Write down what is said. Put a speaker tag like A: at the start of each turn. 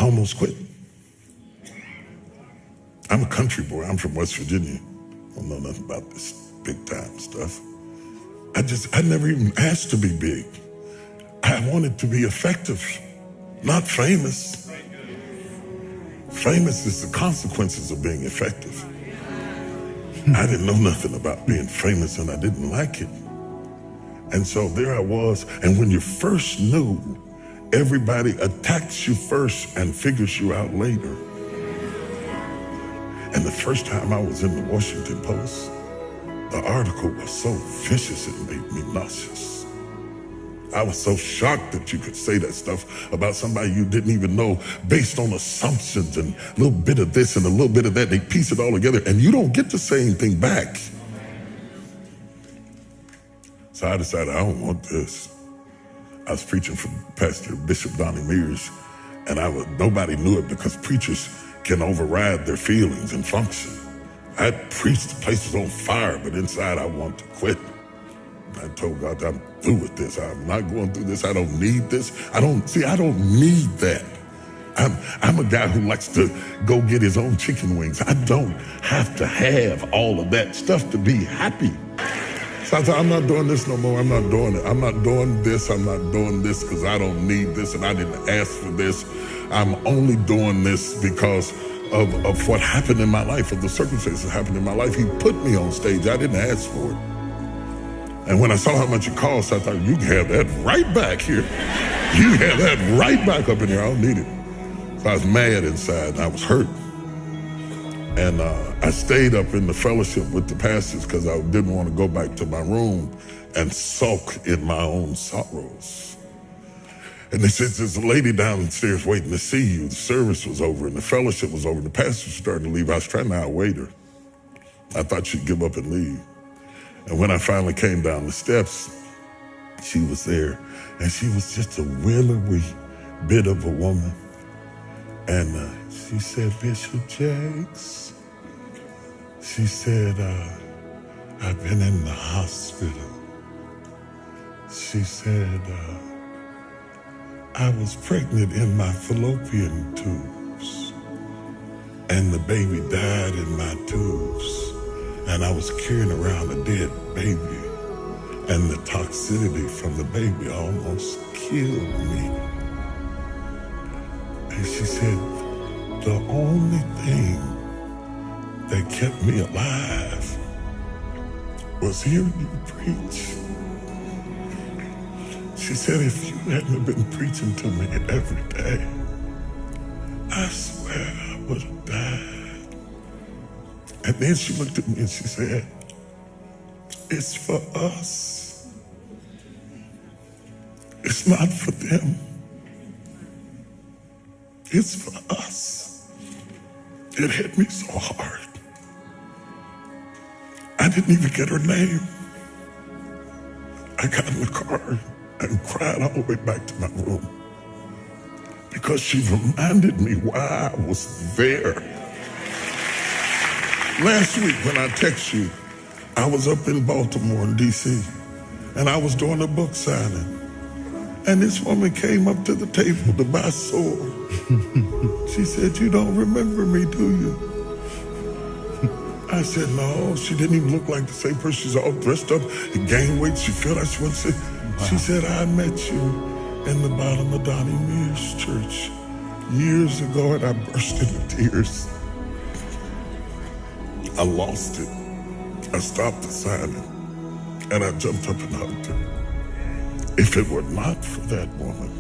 A: almost quit. I'm a country boy. I'm from West Virginia. I don't know nothing about this big time stuff. I never even asked to be big. I wanted to be effective, not famous. Famous is the consequences of being effective. I didn't know nothing about being famous, and I didn't like it. And so there I was, and when you first knew, everybody attacks you first and figures you out later. And the first time I was in the Washington Post, the article was so vicious it made me nauseous. I was so shocked that you could say that stuff about somebody you didn't even know based on assumptions and a little bit of this and a little bit of that. They piece it all together and you don't get to say anything back. So I decided I don't want this. I was preaching for Pastor Bishop Donnie Mears, and nobody knew it because preachers can override their feelings and function. I preached, the place was on fire, but inside I want to quit. I told God, I'm through with this. I'm not going through this. I don't need this. I don't need that. I'm a guy who likes to go get his own chicken wings. I don't have to have all of that stuff to be happy. So I thought, I'm not doing this no more. I'm not doing it. I'm not doing this. I'm not doing this because I don't need this and I didn't ask for this. I'm only doing this because of what happened in my life, of the circumstances that happened in my life. He put me on stage. I didn't ask for it. And when I saw how much it cost, I thought, you can have that right back here. You have that right back up in here. I don't need it. So I was mad inside and I was hurt. And I stayed up in the fellowship with the pastors because I didn't want to go back to my room and sulk in my own sorrows. And they said, there's a lady downstairs waiting to see you. The service was over and the fellowship was over and the pastor was starting to leave. I was trying to outwait her. I thought she'd give up and leave. And when I finally came down the steps, she was there. And she was just a willowy bit of a woman. And she said, Bishop Jakes, she said, I've been in the hospital. She said, I was pregnant in my fallopian tubes, and the baby died in my tubes, and I was carrying around a dead baby, and the toxicity from the baby almost killed me. And she said, the only thing that kept me alive was hearing you preach. She said, if you hadn't been preaching to me every day, I swear I would have died. And then she looked at me and she said, it's for us. It's not for them. It's for us. It hit me so hard. I didn't even get her name. I got in the car and cried all the way back to my room because she reminded me why I was there. Last week when I texted you, I was up in Baltimore in D.C. and I was doing a book signing. And this woman came up to the table to buy sword. She said, you don't remember me, do you? I said, no. She didn't even look like the same person. She's all dressed up and gained weight. She felt like she wanted to say, she said, I met you in the bottom of Donnie Mears Church years ago, and I burst into tears. I lost it. I stopped the signing, and I jumped up and hugged her. If it were not for that woman,